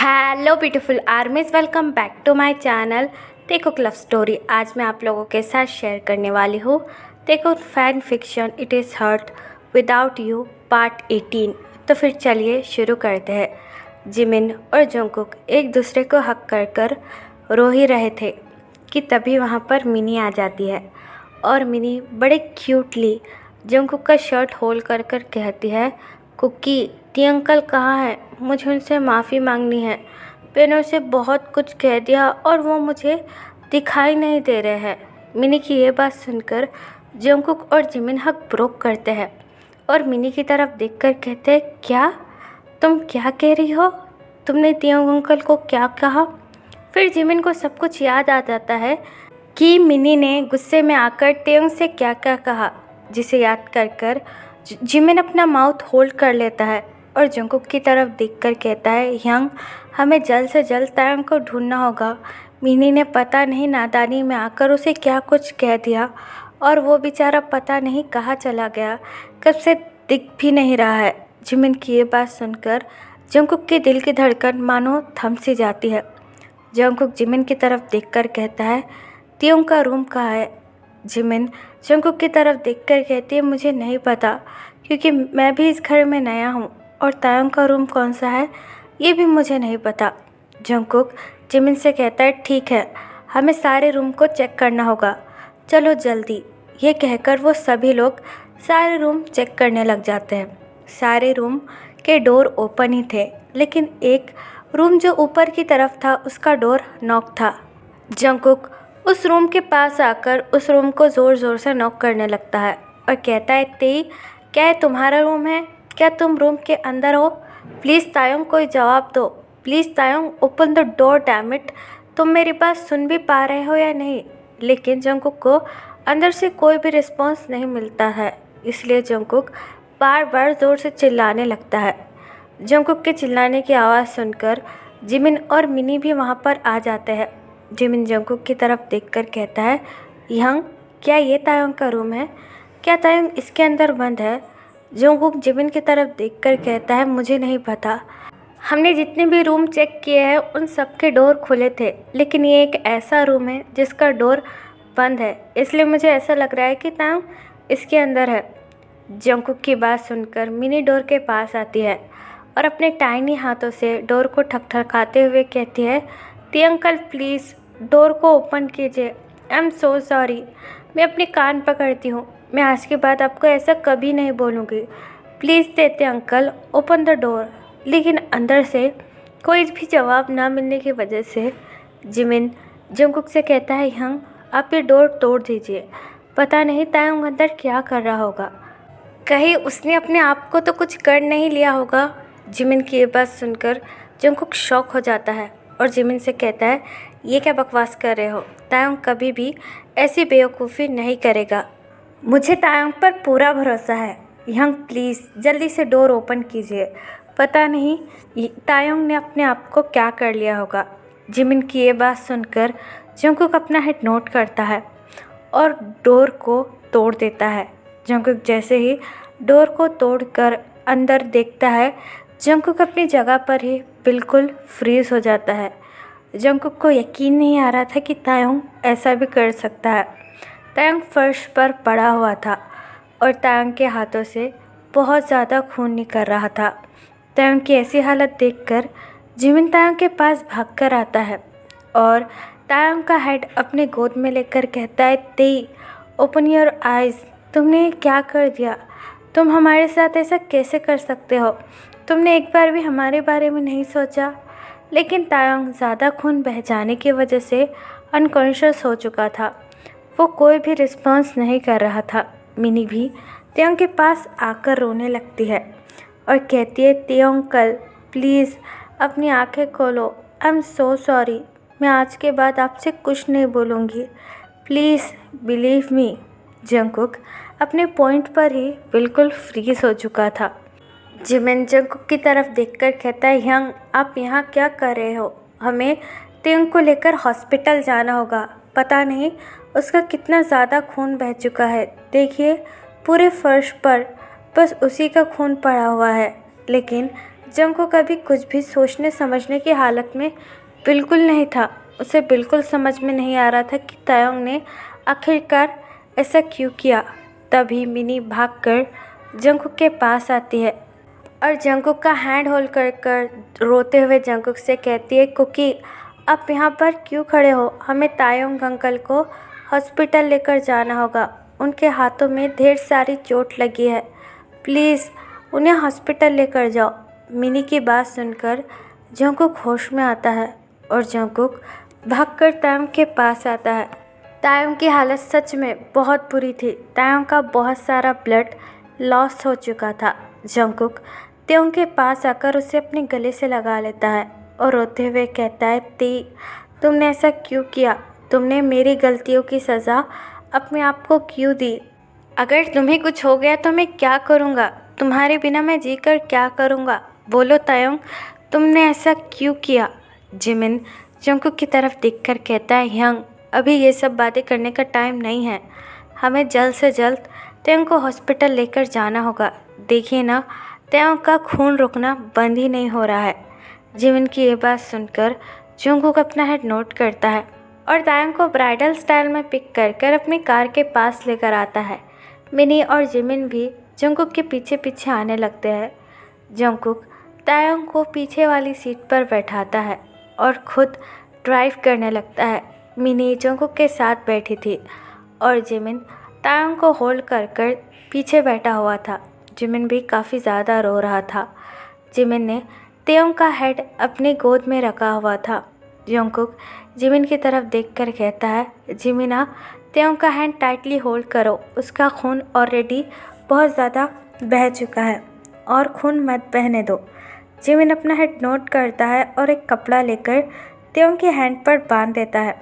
Hello beautiful armies, welcome back to my channel Taekook love story. आज मैं आप लोगों के साथ शेयर करने वाली हूँ Taekook fan fiction it is hurt without you part 18। तो फिर चलिए शुरू करते हैं। जिमिन और जंगकुक एक दूसरे को हक कर कर रो ही रहे थे कि तभी वहाँ पर मिनी आ जाती है और मिनी बड़े क्यूटली जंगकुक का शर्ट होल्ड कर कर कहती है, कुकी ती अंकल कहाँ है, मुझे उनसे माफ़ी मांगनी है। मैंने उसे बहुत कुछ कह दिया और वो मुझे दिखाई नहीं दे रहे हैं। मिनी की ये बात सुनकर जंगकुक और जिमिन हक ब्रोक करते हैं और मिनी की तरफ देखकर कहते हैं, क्या तुम क्या कह रही हो, तुमने तियोंग अंकल को क्या कहा। फिर जिमिन को सब कुछ याद आ जाता है कि मिनी ने गुस्से में आकर तियोंग से क्या क्या कहा, जिसे याद कर कर जिमिन अपना माउथ होल्ड कर लेता है और जंगकुक की तरफ देखकर कहता है, यंग हमें जल्द से जल्द तायंग को ढूंढना होगा। मिनी ने पता नहीं नादानी में आकर उसे क्या कुछ कह दिया और वो बेचारा पता नहीं कहाँ चला गया, कब से दिख भी नहीं रहा है। जिमिन की ये बात सुनकर जंगकुक के दिल की धड़कन मानो थम सी जाती है। जंगकुक जिमिन की तरफ देखकर कहता है, तियोंग का रूम कहाँ है। जिमिन जंगकुक की तरफ देखकर कहती है, मुझे नहीं पता क्योंकि मैं भी इस घर में नया हूँ और तायंग का रूम कौन सा है ये भी मुझे नहीं पता। जंगकुक जिमिन से कहता है, ठीक है हमें सारे रूम को चेक करना होगा, चलो जल्दी। ये कहकर वो सभी लोग सारे रूम चेक करने लग जाते हैं। सारे रूम के डोर ओपन ही थे, लेकिन एक रूम जो ऊपर की तरफ था उसका डोर नॉक था। जंगकुक उस रूम के पास आकर उस रूम को ज़ोर ज़ोर से नॉक करने लगता है और कहता है, तेई क्या ये तुम्हारा रूम है, क्या तुम रूम के अंदर हो, प्लीज़ तायोंग कोई जवाब दो, please Taeyong open the door damn it. तुम मेरी बात सुन भी पा रहे हो या नहीं। लेकिन जंगकुक को अंदर से कोई भी रिस्पॉन्स नहीं मिलता है, इसलिए जंगकुक बार बार ज़ोर से चिल्लाने लगता है। जंगकुक के चिल्लाने की आवाज़ सुनकर जिमिन और मिनी भी वहाँ पर आ जाते हैं। जिमिन जंगकुक की तरफ देखकर कहता है, यंग क्या ये तायोंग का रूम है, क्या तायोंग इसके अंदर बंद है। जंगकुक जिमिन की तरफ देखकर कहता है, मुझे नहीं पता, हमने जितने भी रूम चेक किए हैं उन सब के डोर खुले थे, लेकिन ये एक ऐसा रूम है जिसका डोर बंद है, इसलिए मुझे ऐसा लग रहा है कि तायोंग इसके अंदर है। जंगकुक की बात सुनकर मिनी डोर के पास आती है और अपने टाइनी हाथों से डोर को ठकठकाते हुए कहती है, ती अंकल प्लीज़ डोर को ओपन कीजिए, आई एम सो सॉरी। मैं अपने कान पकड़ती हूँ, मैं आज के बाद आपको ऐसा कभी नहीं बोलूँगी, प्लीज़ देते अंकल ओपन द डोर। लेकिन अंदर से कोई भी जवाब ना मिलने की वजह से जिमिन जंगकुक से कहता है, यंग आप ये डोर तोड़ दीजिए, पता नहीं तायोंग अंदर क्या कर रहा होगा, कहीं उसने अपने आप को तो कुछ कर नहीं लिया होगा। जिमिन की ये बात सुनकर जंगकुक शॉक हो जाता है और जिमिन से कहता है, ये क्या बकवास कर रहे हो, तायोंग कभी भी ऐसी बेवकूफ़ी नहीं करेगा, मुझे तायोंग पर पूरा भरोसा है। यंग प्लीज़ जल्दी से डोर ओपन कीजिए, पता नहीं तायोंग ने अपने आप को क्या कर लिया होगा। जिमिन की ये बात सुनकर जंगकुक अपना हेड नोट करता है और डोर को तोड़ देता है। जंगकुक जैसे ही डोर को तोड़कर अंदर देखता है, जंगकुक अपनी जगह पर ही बिल्कुल फ्रीज हो जाता है। जंगकुक को यकीन नहीं आ रहा था कि तायोंग ऐसा भी कर सकता है। तायोंग फर्श पर पड़ा हुआ था और तायोंग के हाथों से बहुत ज़्यादा खून निकल रहा था। तायोंग की ऐसी हालत देखकर जिमिन तायोंग के पास भागकर आता है और तायोंग का हेड अपने गोद में लेकर कहता है, तेई ओपन योर आइज़, तुमने क्या कर दिया, तुम हमारे साथ ऐसा कैसे कर सकते हो, तुमने एक बार भी हमारे बारे में नहीं सोचा। लेकिन तायोंग ज़्यादा खून बह जाने की वजह से अनकॉन्शियस हो चुका था, वो कोई भी रिस्पॉन्स नहीं कर रहा था। मिनी भी तायोंग के पास आकर रोने लगती है और कहती है, तियोंग अंकल प्लीज़ अपनी आंखें खोलो, आई एम सो सॉरी, मैं आज के बाद आपसे कुछ नहीं बोलूँगी, प्लीज़ बिलीव मी। जंगकुक अपने पॉइंट पर ही बिल्कुल फ्रीज हो चुका था। जिमिन जंगकुक की तरफ देखकर कहता है, यंग आप यहाँ क्या कर रहे हो, हमें तियोंग को लेकर हॉस्पिटल जाना होगा, पता नहीं उसका कितना ज़्यादा खून बह चुका है, देखिए पूरे फर्श पर बस उसी का खून पड़ा हुआ है। लेकिन जंगकुक अभी कुछ भी सोचने समझने की हालत में बिल्कुल नहीं था। उसे बिल्कुल समझ में नहीं आ रहा था कि तायोंग ने आखिरकार ऐसा क्यों किया। तभी मिनी भागकर जंगकुक के पास आती है और जंगकुक का हैंड होल्ड कर कर रोते हुए जंगकुक से कहती है, कुकी आप यहाँ पर क्यों खड़े हो? हमें तायोंग अंकल को हॉस्पिटल लेकर जाना होगा। उनके हाथों में ढेर सारी चोट लगी है। प्लीज़ उन्हें हॉस्पिटल लेकर जाओ। मिनी की बात सुनकर जंगकुक होश में आता है और जंगकुक भागकर तायोंग के पास आता है। तायोंग की हालत सच में बहुत बुरी थी। तायोंग का बहुत सारा ब्लड लॉस हो चुका था। जंगकुक तायोंग के पास आकर उसे अपने गले से लगा लेता है और रोते हुए कहता है, ती तुमने ऐसा क्यों किया? तुमने मेरी गलतियों की सज़ा अपने आप को क्यों दी? अगर तुम्हें कुछ हो गया तो मैं क्या करूँगा? तुम्हारे बिना मैं जीकर क्या करूँगा? बोलो तायोंग, तुमने ऐसा क्यों किया? जिमिन जंगकुक की तरफ देखकर कहता है, यंग अभी ये सब बातें करने का टाइम नहीं है। हमें जल्द से जल्द तायोंग को हॉस्पिटल लेकर जाना होगा। देखिए ना, तायोंग का खून रुकना बंद ही नहीं हो रहा है। जिमिन की ये बात सुनकर जंगकुक अपना हेड नोट करता है और तायोंग को ब्राइडल स्टाइल में पिक कर कर अपनी कार के पास लेकर आता है। मिनी और जिमिन भी जंगकुक के पीछे पीछे आने लगते हैं। जंगकुक तायोंग को पीछे वाली सीट पर बैठाता है और खुद ड्राइव करने लगता है। मिनी जंगकुक के साथ बैठी थी और जिमिन तायोंग को होल्ड कर कर पीछे बैठा हुआ था। जिमिन भी काफ़ी ज़्यादा रो रहा था। जिमिन ने तायोंग का हेड अपनी गोद में रखा हुआ था। जंगकुक जिमिन की तरफ देखकर कहता है, जिमिना तायोंग का हैंड टाइटली होल्ड करो। उसका खून ऑलरेडी बहुत ज़्यादा बह चुका है और खून मत बहने दो। जिमिन अपना हेड नोट करता है और एक कपड़ा लेकर तायोंग के हैंड पर बांध देता है।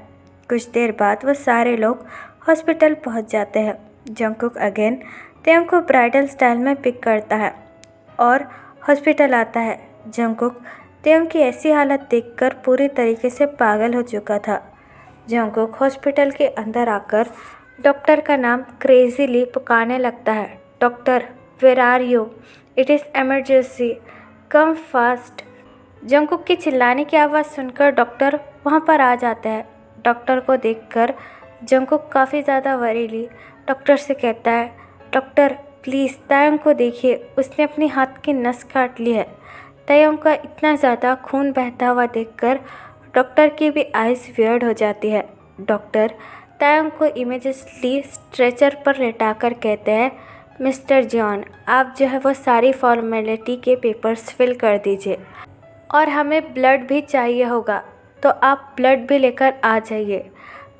कुछ देर बाद वो सारे लोग हॉस्पिटल पहुंच जाते हैं। जंगकुक अगेन तायोंग को ब्राइडल स्टाइल में पिक करता है और हॉस्पिटल आता है। जंगकुक तायोंग की ऐसी हालत देखकर पूरी तरीके से पागल हो चुका था। जंगकुक हॉस्पिटल के अंदर आकर डॉक्टर का नाम क्रेजीली पुकारने लगता है, doctor where are you? It is emergency, come fast. Jungkook की चिल्लाने की आवाज़ सुनकर डॉक्टर वहाँ पर आ जाता है। डॉक्टर को देखकर जंगकुक काफ़ी ज़्यादा वरीली डॉक्टर से कहता है, डॉक्टर प्लीज़ तायोंग को देखिए, उसने अपनी हाथ की नस काट ली है। तायोंग का इतना ज़्यादा खून बहता हुआ देखकर डॉक्टर की भी आइज़ वियर्ड हो जाती है। डॉक्टर तायोंग को इमीडिएटली स्ट्रेचर पर लेटाकर कहते हैं, मिस्टर जॉन आप जो है वो सारी फॉर्मेलिटी के पेपर्स फिल कर दीजिए और हमें ब्लड भी चाहिए होगा, तो आप ब्लड भी लेकर आ जाइए।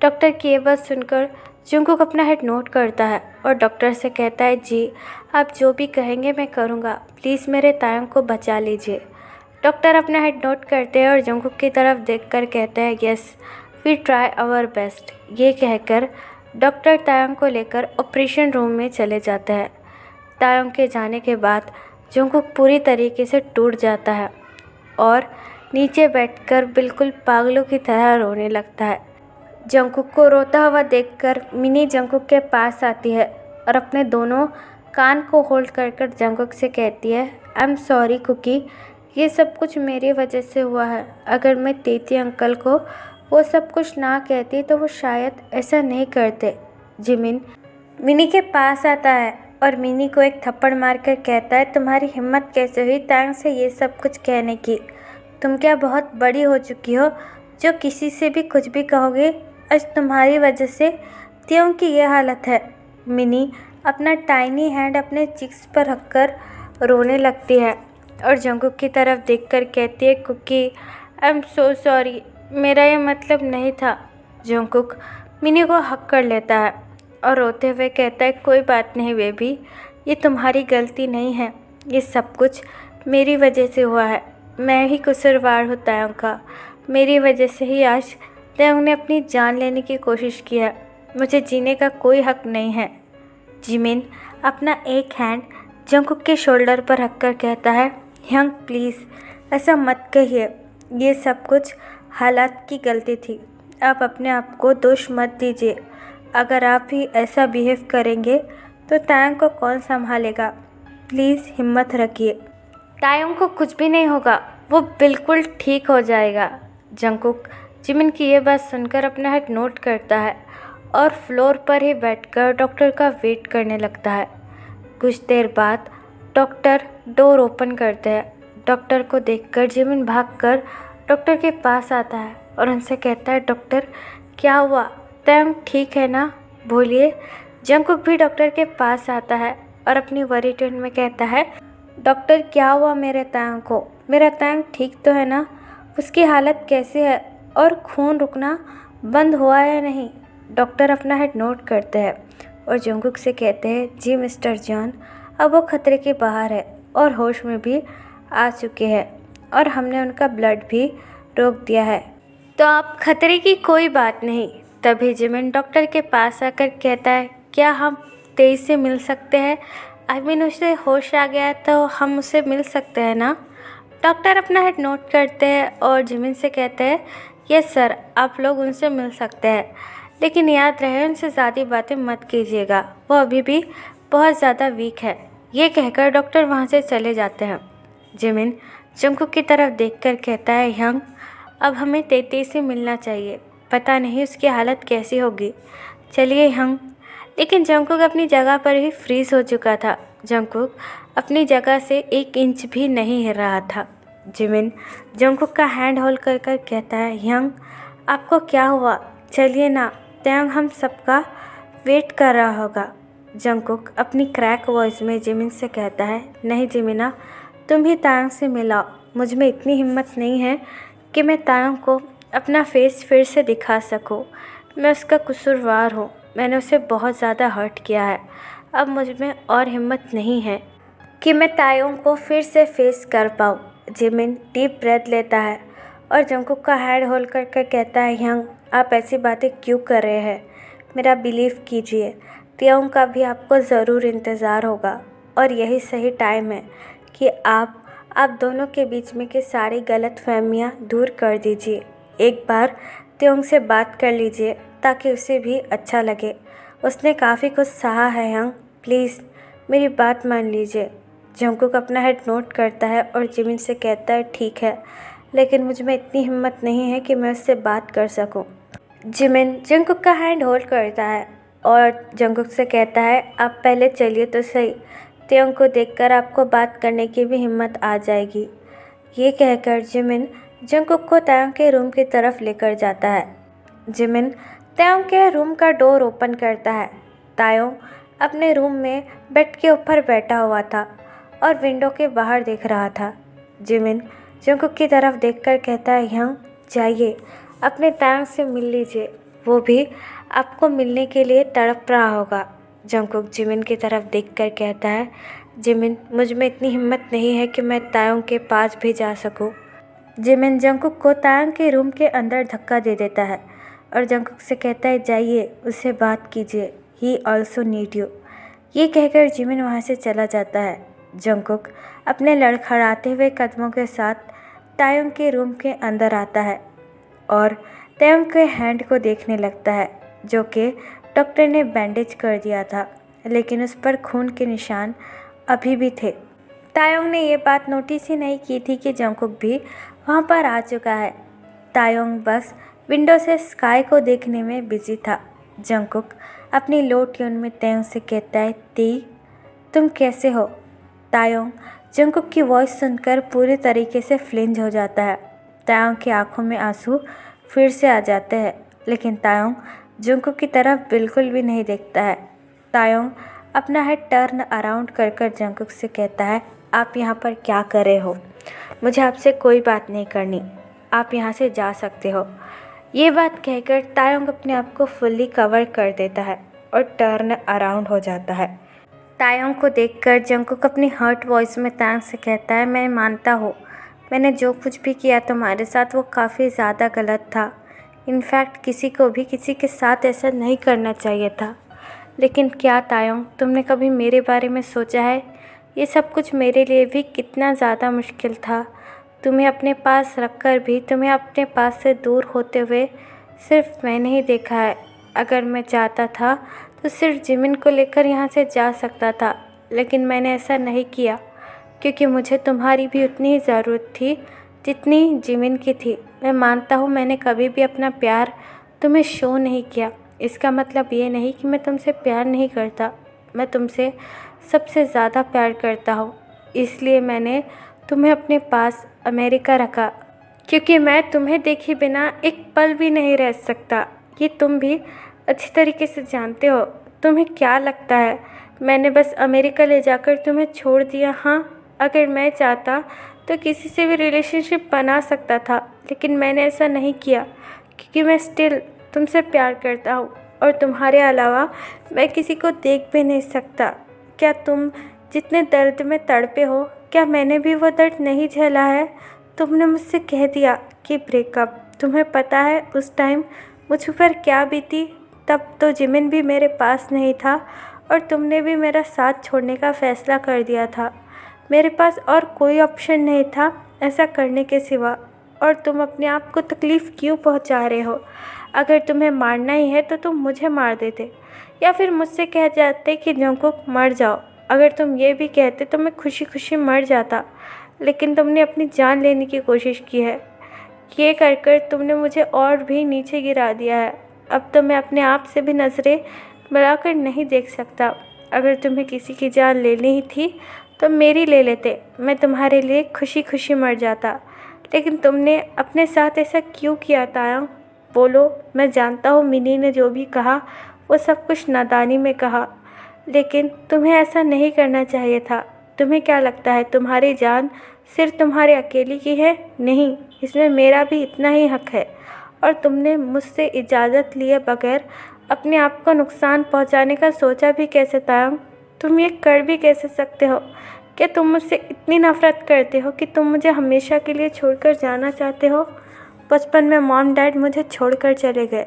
डॉक्टर की ये बात सुनकर जंगकुक अपना हेड नोट करता है और डॉक्टर से कहता है, जी आप जो भी कहेंगे मैं करूँगा, प्लीज़ मेरे तायोंग को बचा लीजिए। डॉक्टर अपना हेड नोट करते हैं और जंगकुक की तरफ देखकर कहते हैं, yes we try our best. ये कहकर डॉक्टर तायोंग को लेकर ऑपरेशन रूम में चले जाते हैं। तायोंग के जाने के बाद जंगकुक पूरी तरीके से टूट जाता है और नीचे बैठकर बिल्कुल पागलों की तरह रोने लगता है। जंगकुक को रोता हुआ देखकर मिनी जंगकुक के पास आती है और अपने दोनों कान को होल्ड कर कर जंगकुक से कहती है, आई एम सॉरी कुकी, ये सब कुछ मेरी वजह से हुआ है। अगर मैं तेती अंकल को वो सब कुछ ना कहती तो वो शायद ऐसा नहीं करते। जिमिन मिनी के पास आता है और मिनी को एक थप्पड़ मारकर कहता है, तुम्हारी हिम्मत कैसे हुई तायोंग से ये सब कुछ कहने की? तुम क्या बहुत बड़ी हो चुकी हो जो किसी से भी कुछ भी कहोगे? आज तुम्हारी वजह से तायोंग की ये हालत है। मिनी अपना टाइनी हैंड अपने चिक्स पर रखकर रोने लगती है और जंगकुक की तरफ देखकर कहती है, Kookie I am so sorry, मेरा ये मतलब नहीं था। जंगकुक मिनी को हक कर लेता है और रोते हुए कहता है, कोई बात नहीं बेबी, ये तुम्हारी गलती नहीं है, ये सब कुछ मेरी वजह से हुआ है। मैं ही कसूरवार हूँ तायोंग का। मेरी वजह से ही आज तायोंग ने अपनी जान लेने की कोशिश की है। मुझे जीने का कोई हक नहीं है। जिमिन अपना एक हैंड जंगकुक के शोल्डर पर रखकर कहता है, यंग प्लीज़ ऐसा मत कहिए, ये सब कुछ हालात की गलती थी। आप अपने आप को दोष मत दीजिए। अगर आप ही ऐसा बिहेव करेंगे तो तायोंग को कौन संभालेगा? प्लीज़ हिम्मत रखिए। तायोंग को कुछ भी नहीं होगा, वो बिल्कुल ठीक हो जाएगा। जंगकुक जिमिन की ये बात सुनकर अपना हाथ नोट करता है और फ्लोर पर ही बैठकर डॉक्टर का वेट करने लगता है। कुछ देर बाद डॉक्टर डोर ओपन करते हैं। डॉक्टर को देखकर जिमिन भागकर डॉक्टर के पास आता है और उनसे कहता है, डॉक्टर क्या हुआ, तायोंग ठीक है ना, बोलिए। जंगकुक भी डॉक्टर के पास आता है और अपनी वरी टोन में कहता है, डॉक्टर क्या हुआ मेरे तायोंग को, मेरा तायोंग ठीक तो है ना, उसकी हालत कैसी है और खून रुकना बंद हुआ है या नहीं। डॉक्टर अपना हेड नोट करते हैं और जंगकुक से कहते हैं, जी मिस्टर जॉन, अब वो खतरे के बाहर है और होश में भी आ चुके हैं और हमने उनका ब्लड भी रोक दिया है, तो अब खतरे की कोई बात नहीं। तभी जिमिन डॉक्टर के पास आकर कहता है, क्या हम तेज से मिल सकते हैं, उसे होश आ गया है तो हम उसे मिल सकते हैं ना। डॉक्टर अपना हेड नोट करते हैं और जिमिन से कहते हैं, यस सर, आप लोग उनसे मिल सकते हैं, लेकिन याद रहे उनसे ज़्यादा बातें मत कीजिएगा, वो अभी भी बहुत ज़्यादा वीक है। ये कहकर डॉक्टर वहाँ से चले जाते हैं। जिमिन जंगकुक की तरफ देखकर कहता है, यंग, अब हमें तेजी से मिलना चाहिए, पता नहीं उसकी हालत कैसी होगी, चलिए यंग। लेकिन जंगकुक अपनी जगह पर ही फ्रीज हो चुका था। जंगकुक अपनी जगह से 1 इंच भी नहीं हिल रहा था। जिमिन जंगकुक का हैंड होल्ड कर कर कहता है, यंग, आपको क्या हुआ, चलिए ना, तायोंग हम सबका वेट कर रहा होगा। जंगकुक अपनी क्रैक वॉइस में जिमिन से कहता है, नहीं जिमिना, तुम ही तायोंग से मिलाओ, मुझ में इतनी हिम्मत नहीं है कि मैं तायोंग को अपना फेस फिर से दिखा सकूं। मैं उसका कसूरवार हूँ, मैंने उसे बहुत ज़्यादा हर्ट किया है, अब मुझ में और हिम्मत नहीं है कि मैं तायोंग को फिर से फेस कर पाऊँ। जिमिन डीप ब्रेथ लेता है और जंगकुक का हैंड होल्ड कर कर कहता है, यंग, आप ऐसी बातें क्यों कर रहे हैं, मेरा बिलीव कीजिए, तायोंग का भी आपको ज़रूर इंतज़ार होगा और यही सही टाइम है कि आप दोनों के बीच में की सारी गलतफहमियां दूर कर दीजिए। एक बार तायोंग से बात कर लीजिए ताकि उसे भी अच्छा लगे, उसने काफ़ी कुछ सहा है यंग, प्लीज़ मेरी बात मान लीजिए। जंगकुक अपना हेड नोट करता है और जिमिन से कहता है, ठीक है, लेकिन मुझ में इतनी हिम्मत नहीं है कि मैं उससे बात कर सकूं। जिमिन जंगकुक का हैंड होल्ड करता है और जंगकुक से कहता है, आप पहले चलिए तो सही, तायोंग को देखकर आपको बात करने की भी हिम्मत आ जाएगी। ये कहकर जिमिन जंगकुक को तायोंग के रूम की तरफ लेकर जाता है। जिमिन तायोंग के रूम का डोर ओपन करता है। तायोंग अपने रूम में बेड के ऊपर बैठा हुआ था और विंडो के बाहर देख रहा था। जिमिन जंगकुक की तरफ देखकर कहता है, यंग, जाइए अपने तायोंग से मिल लीजिए, वो भी आपको मिलने के लिए तड़प रहा होगा। जंगकुक जिमिन की तरफ देखकर कहता है, जिमिन, मुझ में इतनी हिम्मत नहीं है कि मैं तायोंग के पास भी जा सकूं। जिमिन जंगकुक को तायोंग के रूम के अंदर धक्का दे देता है और जंगकुक से कहता है, जाइए उससे बात कीजिए, ही ऑल्सो नीड यू। ये कहकर जिमिन वहाँ से चला जाता है। जंगकुक अपने लड़खड़ाते हुए कदमों के साथ तायोंग के रूम के अंदर आता है और तायोंग के हैंड को देखने लगता है, जो कि डॉक्टर ने बैंडेज कर दिया था, लेकिन उस पर खून के निशान अभी भी थे। तायोंग ने ये बात नोटिस ही नहीं की थी कि जंगकुक भी वहाँ पर आ चुका है। तायोंग बस विंडो से स्काई को देखने में बिजी था। जंगकुक अपनी लो ट्यून में तायोंग से कहता है, ती, तुम कैसे हो। तायोंग जंगकुक की वॉइस सुनकर पूरी तरीके से फ्लिंज हो जाता है। तायोंग की आंखों में आंसू फिर से आ जाते हैं, लेकिन तायोंग जंगकुक की तरफ बिल्कुल भी नहीं देखता है। तायोंग अपना हेड टर्न अराउंड कर कर जंगकुक से कहता है, आप यहाँ पर क्या कर रहे हो, मुझे आपसे कोई बात नहीं करनी, आप यहाँ से जा सकते हो। ये बात कहकर तायोंग अपने आप को फुल्ली कवर कर देता है और टर्न अराउंड हो जाता है। तायोंग को देखकर जंगकुक अपनी हर्ट वॉइस में तायोंग से कहता है, मैं मानता हूँ मैंने जो कुछ भी किया तुम्हारे साथ वो काफ़ी ज़्यादा गलत था। इनफैक्ट किसी को भी किसी के साथ ऐसा नहीं करना चाहिए था। लेकिन क्या तायोंग, तुमने कभी मेरे बारे में सोचा है, ये सब कुछ मेरे लिए भी कितना ज़्यादा मुश्किल था। तुम्हें अपने पास रखकर भी तुम्हें अपने पास से दूर होते हुए सिर्फ मैंने ही देखा है। अगर मैं चाहता था तो सिर्फ जिमिन को लेकर यहाँ से जा सकता था, लेकिन मैंने ऐसा नहीं किया। क्योंकि मुझे तुम्हारी भी उतनी ही ज़रूरत थी जितनी जिमिन की थी। मैं मानता हूँ मैंने कभी भी अपना प्यार तुम्हें शो नहीं किया। इसका मतलब ये नहीं कि मैं तुमसे प्यार नहीं करता, मैं तुमसे सबसे ज़्यादा प्यार करता हूँ। इसलिए मैंने तुम्हें अपने पास अमेरिका रखा, क्योंकि मैं तुम्हें देखे बिना एक पल भी नहीं रह सकता। ये तुम भी अच्छी तरीके से जानते हो। तुम्हें क्या लगता है मैंने बस अमेरिका ले जाकर तुम्हें छोड़ दिया? हाँ, अगर मैं चाहता तो किसी से भी रिलेशनशिप बना सकता था, लेकिन मैंने ऐसा नहीं किया क्योंकि मैं स्टिल तुमसे प्यार करता हूँ और तुम्हारे अलावा मैं किसी को देख भी नहीं सकता। क्या तुम जितने दर्द में तड़पे हो, क्या मैंने भी वो दर्द नहीं झेला है? तुमने मुझसे कह दिया कि ब्रेकअप। तुम्हें पता है उस टाइम मुझ पर क्या बीती? तब तो जिमिन भी मेरे पास नहीं था और तुमने भी मेरा साथ छोड़ने का फ़ैसला कर दिया था। मेरे पास और कोई ऑप्शन नहीं था ऐसा करने के सिवा। और तुम अपने आप को तकलीफ़ क्यों पहुंचा रहे हो? अगर तुम्हें मारना ही है तो तुम मुझे मार देते, या फिर मुझसे कह जाते कि जंगकुक मर जाओ। अगर तुम ये भी कहते तो मैं खुशी खुशी मर जाता, लेकिन तुमने अपनी जान लेने की कोशिश की है। ये कर कर तुमने मुझे और भी नीचे गिरा दिया है। अब तो मैं अपने आप से भी नज़रें मिलाकर नहीं देख सकता। अगर तुम्हें किसी की जान लेनी ही थी तो मेरी ले लेते, मैं तुम्हारे लिए खुशी खुशी मर जाता। लेकिन तुमने अपने साथ ऐसा क्यों किया तायंग? बोलो। मैं जानता हूँ मिनी ने जो भी कहा वो सब कुछ नादानी में कहा, लेकिन तुम्हें ऐसा नहीं करना चाहिए था। तुम्हें क्या लगता है तुम्हारी जान सिर्फ तुम्हारे अकेले की है? नहीं, इसमें मेरा भी इतना ही हक है। और तुमने मुझसे इजाज़त लिए बगैर अपने आप को नुकसान पहुंचाने का सोचा भी कैसे तायंग? तुम ये कर भी कैसे सकते हो? क्या तुम मुझसे इतनी नफ़रत करते हो कि तुम मुझे हमेशा के लिए छोड़कर जाना चाहते हो? बचपन में मॉम डैड मुझे छोड़कर चले गए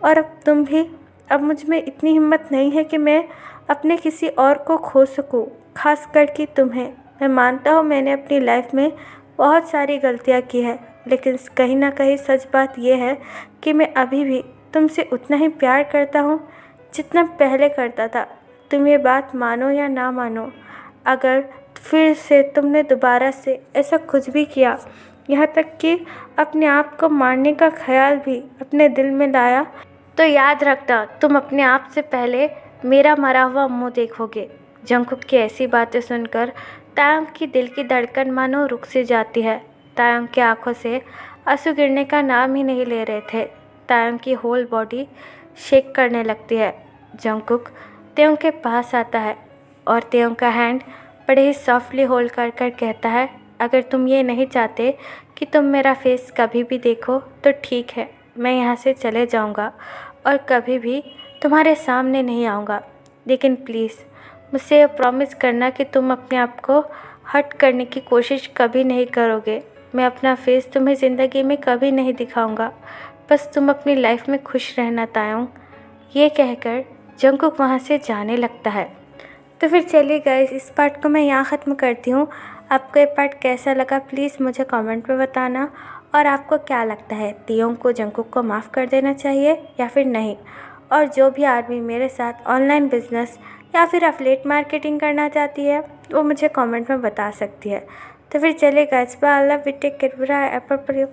और अब तुम भी। अब मुझ में इतनी हिम्मत नहीं है कि मैं अपने किसी और को खो सकूं, खास करके तुम्हें। मैं मानता हूँ मैंने अपनी लाइफ में बहुत सारी गलतियाँ की है, लेकिन कहीं ना कहीं सच बात यह है कि मैं अभी भी तुमसे उतना ही प्यार करता हूँ जितना पहले करता था। तुम ये बात मानो या ना मानो, अगर फिर से तुमने दोबारा से ऐसा कुछ भी किया, यहाँ तक कि अपने आप को मारने का ख्याल भी अपने दिल में लाया, तो याद रखना तुम अपने आप से पहले मेरा मरा हुआ मुंह देखोगे। जंगकुक की ऐसी बातें सुनकर तायंग की दिल की धड़कन मानो रुक सी जाती है। तायंग की आंखों से आंसू गिरने का नाम ही नहीं ले रहे थे। तायंग की होल बॉडी शेक करने लगती है। जंगकुक तेयोंग के पास आता है और तेयोंग का हैंड बड़े ही सॉफ्टली होल्ड कर कर कहता है, अगर तुम ये नहीं चाहते कि तुम मेरा फेस कभी भी देखो तो ठीक है, मैं यहाँ से चले जाऊँगा और कभी भी तुम्हारे सामने नहीं आऊँगा। लेकिन प्लीज़ मुझसे ये प्रॉमिस करना कि तुम अपने आप को हर्ट करने की कोशिश कभी नहीं करोगे। मैं अपना फेस तुम्हें ज़िंदगी में कभी नहीं दिखाऊँगा। बस तुम अपनी लाइफ में खुश रहना तायंग। ये कहकर जंगकुक वहाँ से जाने लगता है। तो फिर चलिए गाइस, इस पार्ट को मैं यहाँ ख़त्म करती हूँ। आपको ये पार्ट कैसा लगा प्लीज़ मुझे कमेंट में बताना। और आपको क्या लगता है तेयोंग को जंगकुक को माफ़ कर देना चाहिए या फिर नहीं? और जो भी आदमी मेरे साथ ऑनलाइन बिजनेस या फिर एफिलिएट मार्केटिंग करना चाहती है वो मुझे कमेंट में बता सकती है। तो फिर चलिए guys, bye, I love you, take care, bye, एप्पल पर यू।